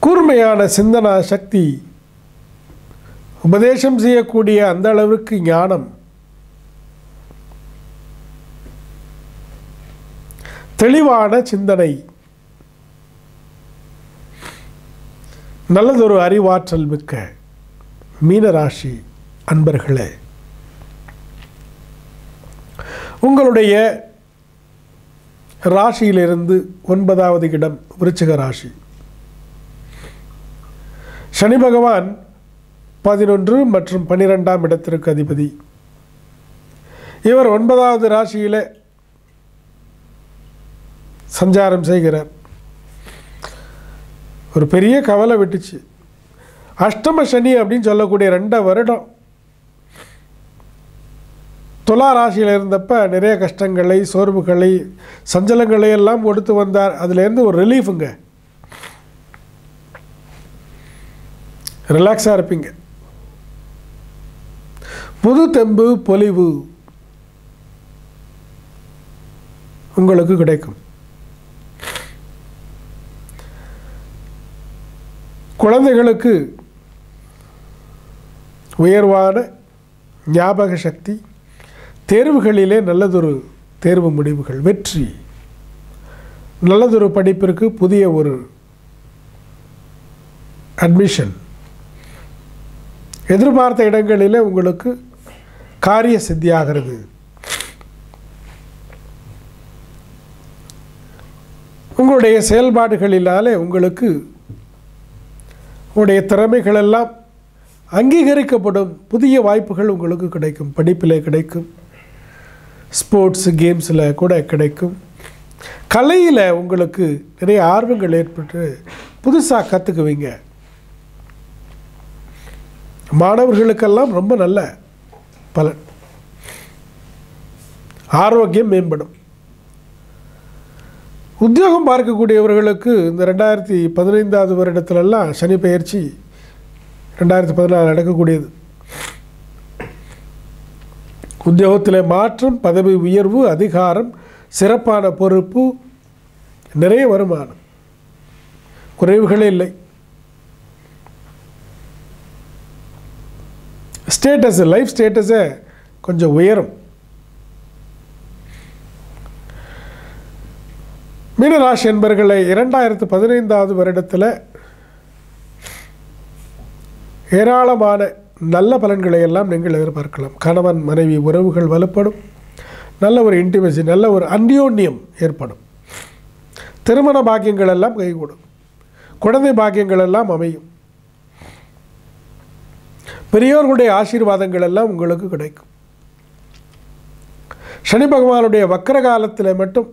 கூர்மையான சிந்தனா சக்தி, உபதேசம் செய்யக்கூடிய அந்த அளவுக்கு ஞானம், தெளிவான சிந்தனை, நல்லதொரு அறிவாற்றல் மிக்க மீனராசி அன்பர்களே, உங்களுடைய ராசியிலிருந்து 9வது இடம் விருச்சிக ராசி. சனி பகவான் 11 மற்றும் 12ஆம் இடத்திற்கு அதிபதி. இவர் 9வது ராசியில் சஞ்சாரம் செய்கிறார். ஒரு பெரிய கவலை விட்டுச்சு. அஷ்டம சனி அப்படின்னு சொல்லக்கூடிய 2 வருடம் துலா ராசியில் இருந்தப்ப நிறைய கஷ்டங்களை, சோர்வுகளை, சஞ்சலங்களை எல்லாம் கொடுத்து வந்தார். அதுலேருந்து ஒரு ரிலீஃபுங்க, ரிலாக்ஸாக இருப்பீங்க. புது தெம்பு, பொலிவு உங்களுக்கு கிடைக்கும். குழந்தைகளுக்கு உயர்வான ஞாபக சக்தி, தேர்வுகளிலே நல்லதொரு தேர்வு முடிவுகள், வெற்றி, நல்லதொரு படிப்பிற்கு புதிய ஒரு அட்மிஷன், எதிர்பார்த்த இடங்களிலே உங்களுக்கு காரிய சித்தியாகிறது. உங்களுடைய செயல்பாடுகளினாலே உங்களுக்கு உங்களுடைய திறமைகளெல்லாம் அங்கீகரிக்கப்படும். புதிய வாய்ப்புகள் உங்களுக்கு கிடைக்கும். படிப்பிலே கிடைக்கும், ஸ்போர்ட்ஸ் கேம்ஸில் கூட கிடைக்கும். கலையில் உங்களுக்கு நிறைய ஆர்வங்கள் ஏற்பட்டு புதுசாக கற்றுக்குவீங்க. மாணவர்களுக்கெல்லாம் ரொம்ப நல்ல பலன். ஆரோக்கியம் மேம்படும். உத்தியோகம் பார்க்கக்கூடியவர்களுக்கு இந்த 2015வது வருடத்துலலாம் சனி பெயர்ச்சி 2014 நடக்கக்கூடியது. உத்தியோகத்தில் மாற்றம், பதவி உயர்வு, அதிகாரம், சிறப்பான பொறுப்பு, நிறைய வருமானம், குறைவுகளே இல்லை. ஸ்டேட்டஸ், லைஃப் ஸ்டேட்டஸை கொஞ்சம் உயரும். மீனராசி என்பர்களை 2015வது வருடத்தில் ஏராளமான நல்ல பலன்களை எல்லாம் நீங்கள் எதிர்பார்க்கலாம். கணவன் மனைவி உறவுகள் வலுப்படும். நல்ல ஒரு இன்டிமசி, நல்ல ஒரு அந்யோன்யம் ஏற்படும். திருமண பாக்கியங்கள் எல்லாம் கைகூடும். குழந்தை பாக்கியங்கள் எல்லாம் அமையும். பெரியோர்களுடைய ஆசீர்வாதங்கள் எல்லாம் உங்களுக்கு கிடைக்கும். சனி பகவானுடைய வக்கர காலத்தில் மட்டும்,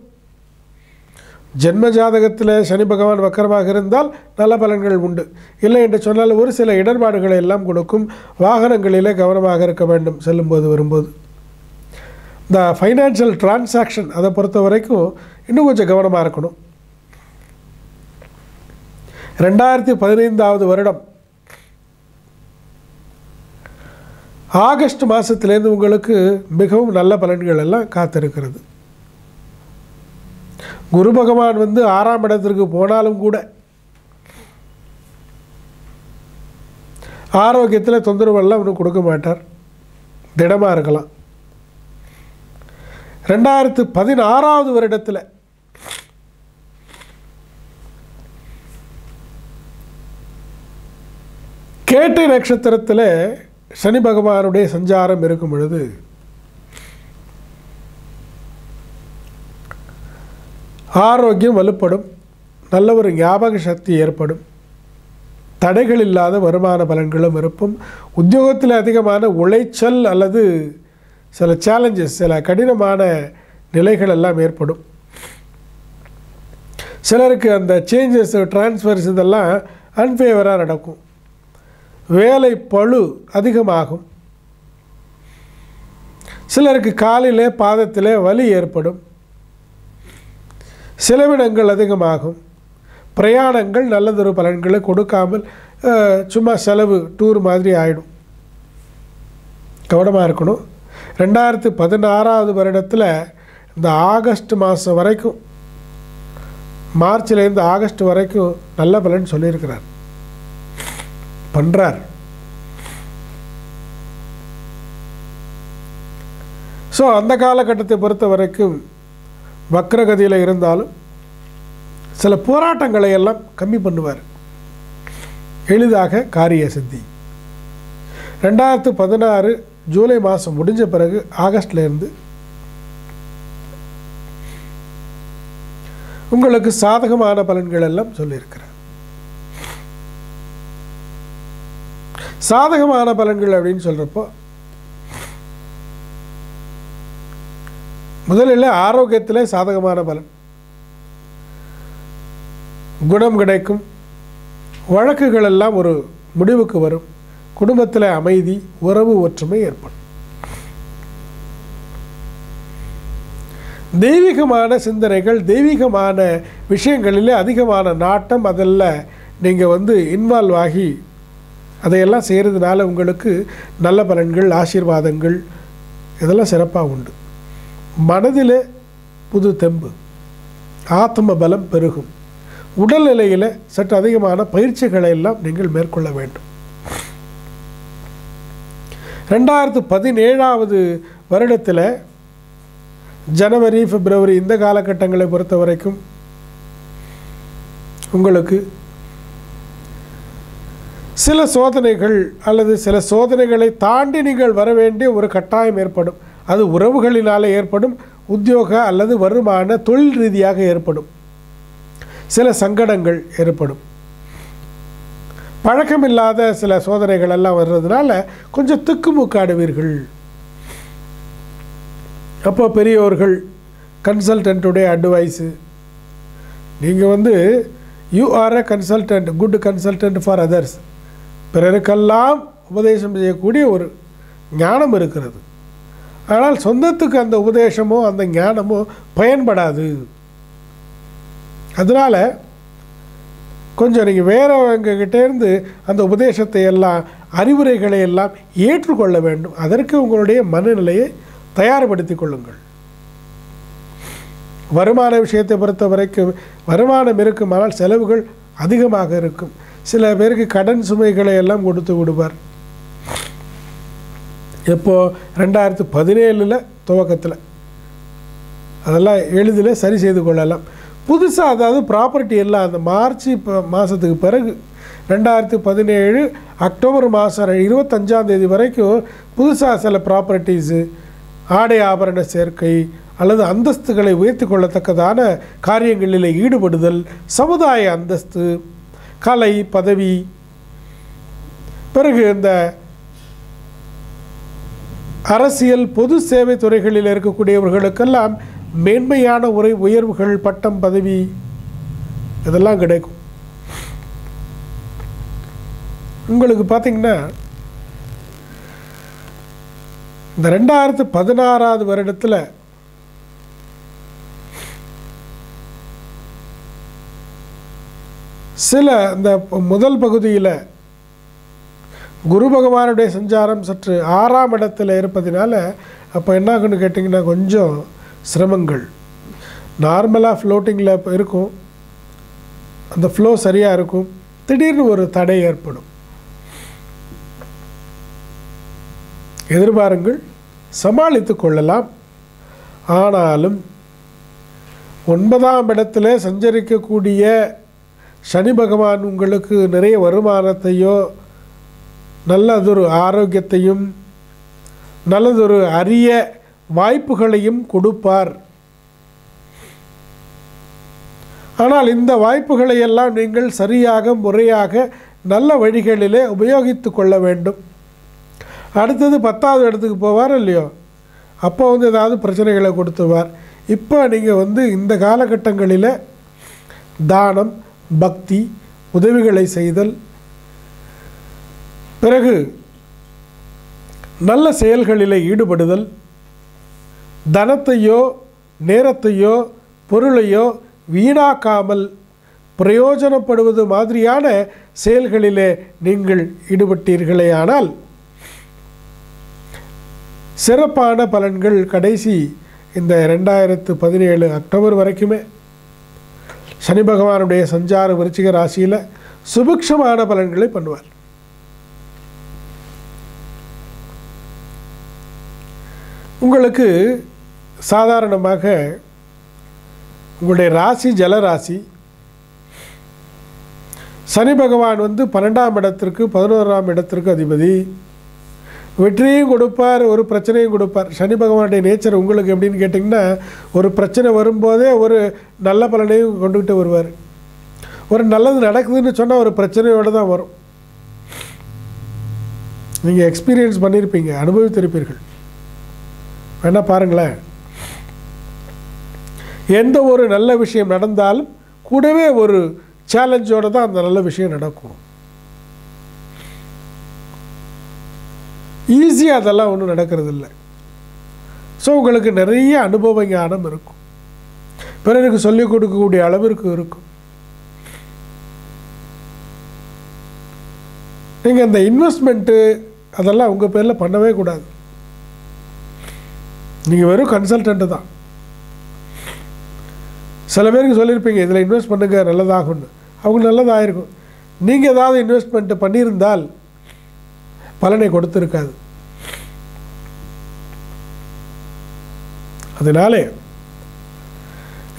ஜென்ம ஜாதகத்தில் சனி பகவான் வக்கரமாக இருந்தால் நல்ல பலன்கள் உண்டு. இல்லை என்று சொன்னால் ஒரு சில இடர்பாடுகளை எல்லாம் கொடுக்கும். வாகனங்களிலே கவனமாக இருக்க வேண்டும் செல்லும்போது வரும்போது. இந்த ஃபைனான்ஷியல் டிரான்சாக்ஷன் அதை பொறுத்த வரைக்கும் இன்னும் கொஞ்சம் கவனமாக இருக்கணும். 2015வது வருடம் ஆகஸ்ட் மாதத்துலேருந்து உங்களுக்கு மிகவும் நல்ல பலன்கள் எல்லாம் காத்திருக்கிறது. குரு பகவான் 6ஆம் இடத்திற்கு போனாலும் கூட ஆரோக்கியத்தில் தொந்தரவெல்லாம் ஒன்றும் கொடுக்க மாட்டார். திடமாக இருக்கலாம். 2016வது வருடத்தில் கேட்டை நட்சத்திரத்தில் சனி பகவானுடைய சஞ்சாரம் இருக்கும் பொழுது ஆரோக்கியம் வலுப்படும். நல்ல ஒரு ஞாபக சக்தி ஏற்படும். தடைகள் இல்லாத வருமான பலன்களும் இருக்கும். உத்தியோகத்தில் அதிகமான உளைச்சல் அல்லது சில சேலஞ்சஸ், சில கடினமான நிலைகள் எல்லாம் ஏற்படும். சிலருக்கு அந்த சேஞ்சஸ், டிரான்ஸ்ஃபர்ஸ் இதெல்லாம் அன்ஃபேவராக நடக்கும். வேலை பளு அதிகமாகும். சிலருக்கு காலிலே பாதத்திலே வலி ஏற்படும். செலவினங்கள் அதிகமாகும். பிரயாணங்கள் நல்லதொரு பலன்களை கொடுக்காமல் சும்மா செலவு, டூர் மாதிரி ஆகிடும். கவனமாக இருக்கணும். 2016வது வருடத்தில் இந்த ஆகஸ்ட் மாதம் வரைக்கும், மார்ச்லேருந்து ஆகஸ்ட் வரைக்கும் நல்ல பலன் சொல்லியிருக்கிறார். பண்ணுறார். ஸோ அந்த காலகட்டத்தை பொறுத்த வரைக்கும் வக்ரகதியில் இருந்தாலும் சில போராட்டங்களை எல்லாம் கம்மி பண்ணுவார். எளிதாக காரிய சித்தி. 2016 ஜூலை மாதம் முடிஞ்ச பிறகு ஆகஸ்ட்லேருந்து உங்களுக்கு சாதகமான பலன்கள் எல்லாம் சொல்லியிருக்கிறார். சாதகமான பலன்கள் அப்படின்னு சொல்கிறப்போ முதலில் ஆரோக்கியத்திலே சாதகமான பலன், குணம் கிடைக்கும், வழக்குகள் எல்லாம் ஒரு முடிவுக்கு வரும், குடும்பத்தில் அமைதி, உறவு ஒற்றுமை ஏற்படும். தெய்வீகமான சிந்தனைகள், தெய்வீகமான விஷயங்களிலே அதிகமான நாட்டம், அதெல்லாம் நீங்கள் இன்வால்வ் ஆகி அதையெல்லாம் செய்கிறதுனால உங்களுக்கு நல்ல பலன்கள், ஆசீர்வாதங்கள் இதெல்லாம் சிறப்பாக உண்டு. மனதில் புது தெம்பு, ஆத்ம பலம் பெருகும். உடல்நிலையில் சற்று அதிகமான பயிற்சிகளை எல்லாம் நீங்கள் மேற்கொள்ள வேண்டும். 2017 வருடத்தில் ஜனவரி, பிப்ரவரி இந்த காலகட்டங்களை பொறுத்த வரைக்கும் உங்களுக்கு சில சோதனைகள் அல்லது சில சோதனைகளை தாண்டி நீங்கள் வர வேண்டிய ஒரு கட்டாயம் ஏற்படும். அது உறவுகளினாலே ஏற்படும், உத்தியோக அல்லது வருமான தொழில் ரீதியாக ஏற்படும். சில சங்கடங்கள் ஏற்படும். பழக்கமில்லாத சில சோதனைகள் எல்லாம் வர்றதுனால கொஞ்சம் திக்குமுக்காடுவீர்கள். அப்போ பெரியோர்கள், கன்சல்டன்ட்டுடைய அட்வைஸு, நீங்கள் you are a consultant, good consultant for others, பிறருக்கெல்லாம் உபதேசம் செய்யக்கூடிய ஒரு ஞானம் இருக்கிறது. ஆனால் சொந்தத்துக்கு அந்த உபதேசமோ அந்த ஞானமோ பயன்படாது. அதனால் கொஞ்சம் நீங்கள் வேறவங்ககிட்டேருந்து அந்த உபதேசத்தை எல்லாம், அறிவுரைகளை எல்லாம் ஏற்றுக்கொள்ள வேண்டும். அதற்கு உங்களுடைய மனநிலையை தயார்படுத்தி கொள்ளுங்கள். வருமான விஷயத்தை பொறுத்த வரைக்கும் வருமானம் இருக்கும், ஆனால் செலவுகள் அதிகமாக இருக்கும். சில பேருக்கு கடன் சுமைகளை எல்லாம் கொடுத்து விடுவார். எப்போது 2017 துவக்கத்தில் அதெல்லாம் எளிதில் சரி செய்து கொள்ளலாம். புதுசாக அதாவது ப்ராப்பர்ட்டி எல்லாம் அந்த மார்ச் மாதத்துக்கு பிறகு 2017 அக்டோபர் மாதம் 25 வரைக்கும் புதுசாக சில ப்ராப்பர்ட்டிஸு, ஆடை ஆபரண சேர்க்கை அல்லது அந்தஸ்துகளை உயர்த்தி கொள்ளத்தக்கதான காரியங்களில் ஈடுபடுதல், சமுதாய அந்தஸ்து, கலை, பதவி, பிறகு இந்த அரசியல், பொது சேவை துறைகளில் இருக்கக்கூடியவர்களுக்கெல்லாம் மேன்மையான உயர்வுகள், பட்டம், பதவி இதெல்லாம் கிடைக்கும். உங்களுக்கு பார்த்திங்கன்னா இந்த 2016 வருடத்தில் சில இந்த முதல் பகுதியில் குரு பகவானுடைய சஞ்சாரம் சற்று 6ஆம் இடத்தில் இருப்பதினால அப்போ என்ன ஆகுன்னு கேட்டிங்கன்னா கொஞ்சம் சிரமங்கள். நார்மலாக ஃப்ளோட்டிங்கில் இருக்கும், அந்த ஃப்ளோ சரியாக இருக்கும், திடீர்னு ஒரு தடை ஏற்படும். எதிர்பாருங்கள், சமாளித்து கொள்ளலாம். ஆனாலும் 9ஆம் இடத்துல சஞ்சரிக்கக்கூடிய சனி பகவான் உங்களுக்கு நிறைய வருமானத்தையோ நல்லதொரு ஆரோக்கியத்தையும் நல்லதொரு அரிய வாய்ப்புகளையும் கொடுப்பார். ஆனால் இந்த வாய்ப்புகளை எல்லாம் நீங்கள் சரியாக முறையாக நல்ல வழிகளிலே உபயோகித்து கொள்ள வேண்டும். அடுத்தது 10ஆவது இடத்துக்கு போவார் இல்லையோ, அப்போ ஏதாவது பிரச்சனைகளை கொடுத்துவார். இப்போ நீங்கள் இந்த காலகட்டங்களில் தானம், பக்தி, உதவிகளை செய்தல், பிறகு நல்ல செயல்களில் ஈடுபடுதல், தனத்தையோ நேரத்தையோ பொருளையோ வீணாக்காமல் பிரயோஜனப்படுவது மாதிரியான செயல்களிலே நீங்கள் ஈடுபட்டீர்களேயானால் சிறப்பான பலன்கள் கடைசி இந்த 2017 அக்டோபர் வரைக்குமே சனி பகவானுடைய சஞ்சார விருச்சிக ராசியில் சுபிக்ஷமான பலன்களை பண்ணுவார். உங்களுக்கு சாதாரணமாக உங்களுடைய ராசி ஜலராசி, சனி பகவான் 12ஆம் இடத்திற்கு 11ஆம் இடத்திற்கு அதிபதி. வெற்றியையும் கொடுப்பார், ஒரு பிரச்சனையும் கொடுப்பார். சனி பகவானுடைய நேச்சர் உங்களுக்கு எப்படின்னு கேட்டிங்கன்னா, ஒரு பிரச்சனை வரும்போதே ஒரு நல்ல பலனையும் கொண்டுகிட்டு வருவார். ஒரு நல்லது நடக்குதுன்னு சொன்னால் ஒரு பிரச்சனையோடு தான் வரும். நீங்கள் எக்ஸ்பீரியன்ஸ் பண்ணியிருப்பீங்க, அனுபவித்திருப்பீர்கள். வேணால் பாருங்களேன், எந்த ஒரு நல்ல விஷயம் நடந்தாலும் கூடவே ஒரு சேலஞ்சோடு தான் அந்த நல்ல விஷயம் நடக்கும். ஈஸியாக அதெல்லாம் ஒன்றும் நடக்கிறது இல்லை. ஸோ உங்களுக்கு நிறைய அனுபவ ஞானம் இருக்கும், பிறருக்கு சொல்லிக் கொடுக்கக்கூடிய அளவிற்கு இருக்கும். நீங்கள் அந்த இன்வெஸ்ட்மெண்ட்டு அதெல்லாம் உங்கள் பேரில் பண்ணவே கூடாது. நீங்கள் வெறும் கன்சல்டண்ட்டு தான். சில பேருக்கு சொல்லியிருப்பீங்க இதில் இன்வெஸ்ட் பண்ணுங்க நல்லதாகும்னு, அவங்க நல்லதாகிருக்கும். நீங்கள் ஏதாவது இன்வெஸ்ட்மெண்ட்டு பண்ணியிருந்தால் பலனை கொடுத்துருக்காது. அதனாலே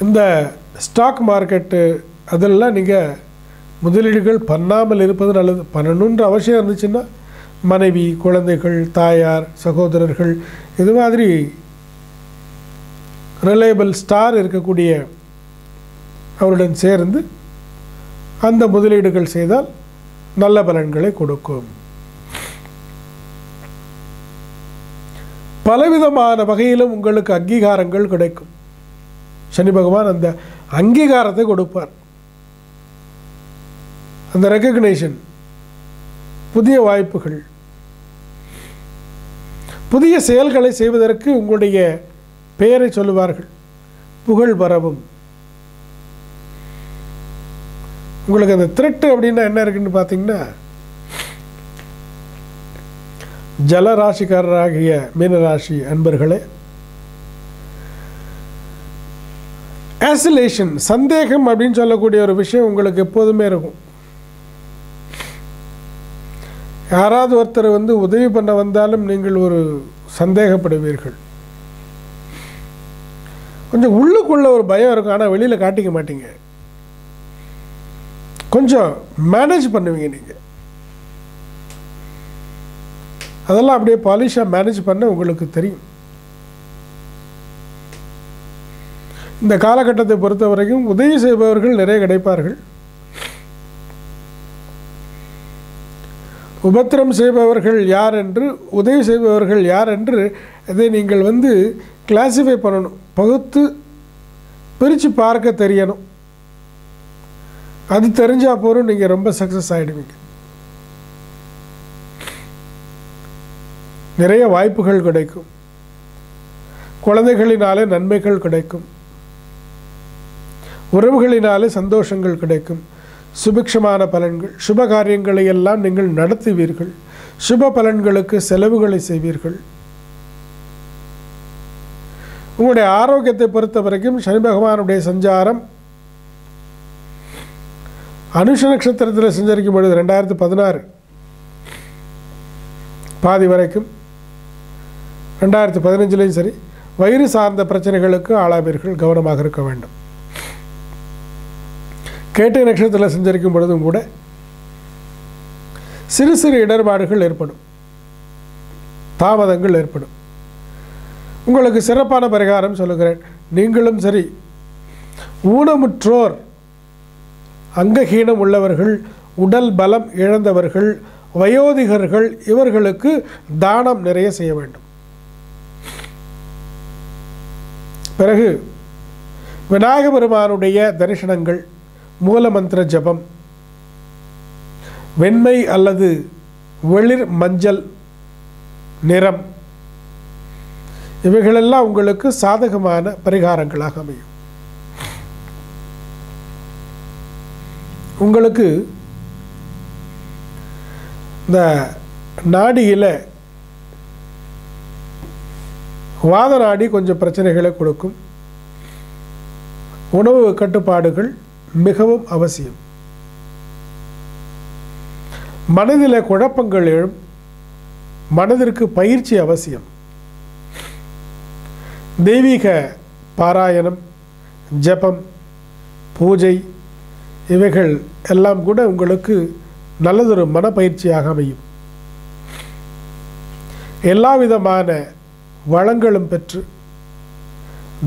இந்த ஸ்டாக் மார்க்கெட்டு அதெல்லாம் நீங்கள் முதலீடுகள் பண்ணாமல் இருப்பது நல்லது. பண்ணணுன்ற அவசியம் இருந்துச்சுன்னா மனைவி, குழந்தைகள், தாயார், சகோதரர்கள், இது மாதிரி ரிலையபிள் ஸ்டார் இருக்கக்கூடிய அவருடன் சேர்ந்து அந்த முதலீடுகள் செய்தால் நல்ல பலன்களை கொடுக்கும். பலவிதமான வகையிலும் உங்களுக்கு அங்கீகாரங்கள் கிடைக்கும். சனி பகவான் அந்த அங்கீகாரத்தை கொடுப்பார். அந்த ரெகக்னேஷன், புதிய வாய்ப்புகள், புதிய செயல்களை செய்வதற்கு உங்களுடைய பெயரை சொல்லுவார்கள். புகழ் பரவும். உங்களுக்கு அந்த த்ரெட்டு அப்படின்னா என்ன இருக்குன்னு பார்த்தீங்கன்னா, ஜலராசிக்காரராகிய மீனராசி அன்பர்களே, ஆசிலேஷன், சந்தேகம் அப்படின்னு சொல்லக்கூடிய ஒரு விஷயம் உங்களுக்கு எப்போதுமே இருக்கும். யாராவது ஒருத்தர் உதவி பண்ண வந்தாலும் நீங்கள் ஒரு சந்தேகப்படுவீர்கள். கொஞ்சம் உள்ளுக்குள்ள ஒரு பயம் இருக்கும், ஆனால் வெளியில் காட்டிக்க மாட்டீங்க. கொஞ்சம் மேனேஜ் பண்ணுவீங்க நீங்கள். அதெல்லாம் அப்படியே பாலிஷாக மேனேஜ் பண்ண உங்களுக்கு தெரியும். இந்த காலகட்டத்தை பொறுத்த வரைக்கும் உதவி செய்பவர்கள் நிறைய கிடைப்பார்கள். உபத்திரம் செய்பவர்கள் யார் என்று, உதவி செய்பவர்கள் யார் என்று இதை நீங்கள் கிளாஸிஃபை பண்ணணும், பகுத்து பிரித்து பார்க்க தெரியணும். அது தெரிஞ்சால் போதும், நீங்கள் ரொம்ப சக்ஸஸ் ஆகிடுவீங்க. நிறைய வாய்ப்புகள் கிடைக்கும். குழந்தைகளினாலே நன்மைகள் கிடைக்கும். உறவுகளினாலே சந்தோஷங்கள் கிடைக்கும். சுபிக்ஷமான பலன்கள், சுப காரியங்களை எல்லாம் நீங்கள் நடத்துவீர்கள். சுப பலன்களுக்கு செலவுகளை செய்வீர்கள். உங்களுடைய ஆரோக்கியத்தை பொறுத்த வரைக்கும் சனி பகவானுடைய சஞ்சாரம் அனுஷ நட்சத்திரத்தில் சஞ்சரிக்கும் பொழுது 2016 பாதி வரைக்கும், 2015லையும் சரி, வயிறு சார்ந்த பிரச்சனைகளுக்கு ஆளாவீர்கள். கவனமாக இருக்க வேண்டும். கேட்டை நட்சத்திரத்தில் சஞ்சரிக்கும் பொழுதும் கூட சிறு சிறு இடர்பாடுகள் ஏற்படும், தாமதங்கள் ஏற்படும். உங்களுக்கு சிறப்பான பரிகாரம் சொல்லுகிறேன். நீங்களும் சரி, ஊனமுற்றோர், அங்கஹீனம் உள்ளவர்கள், உடல் பலம் இழந்தவர்கள், வயோதிகர்கள், இவர்களுக்கு தானம் நிறைய செய்ய வேண்டும். பிறகு விநாயக பெருமானுடைய தரிசனங்கள், மூலமந்திர ஜபம், வெண்மை அல்லது வெளிர் மஞ்சள் நிறம், இவைகளெல்லாம் உங்களுக்கு சாதகமான பரிகாரங்களாக அமையும். உங்களுக்கு இந்த நாடியில் வாத நாடி கொஞ்சம் பிரச்சனைகளை கொடுக்கும். உணவு கட்டுப்பாடுகள் மிகவும் அவசியம். மனதில் குழப்பங்கள் எழும். மனதிற்கு பயிற்சி அவசியம். தெய்வீக பாராயணம், ஜபம், பூஜை இவைகள் எல்லாம் கூட உங்களுக்கு நல்லதொரு மனப்பயிற்சியாக அமையும். எல்லா விதமான வளங்களும் பெற்று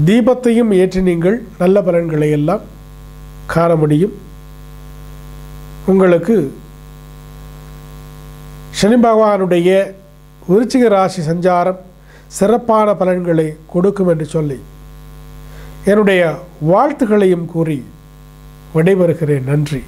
தீபத்தையும் ஏற்றி நீங்கள் நல்ல பலன்களை எல்லாம் காண முடியும். உங்களுக்கு சனி பகவானுடைய விருச்சிக ராசி சஞ்சாரம் சிறப்பான பலன்களை கொடுக்கும் என்று சொல்லி என்னுடைய வாழ்த்துக்களையும் கூறி விடைபெறுகிறேன். நன்றி.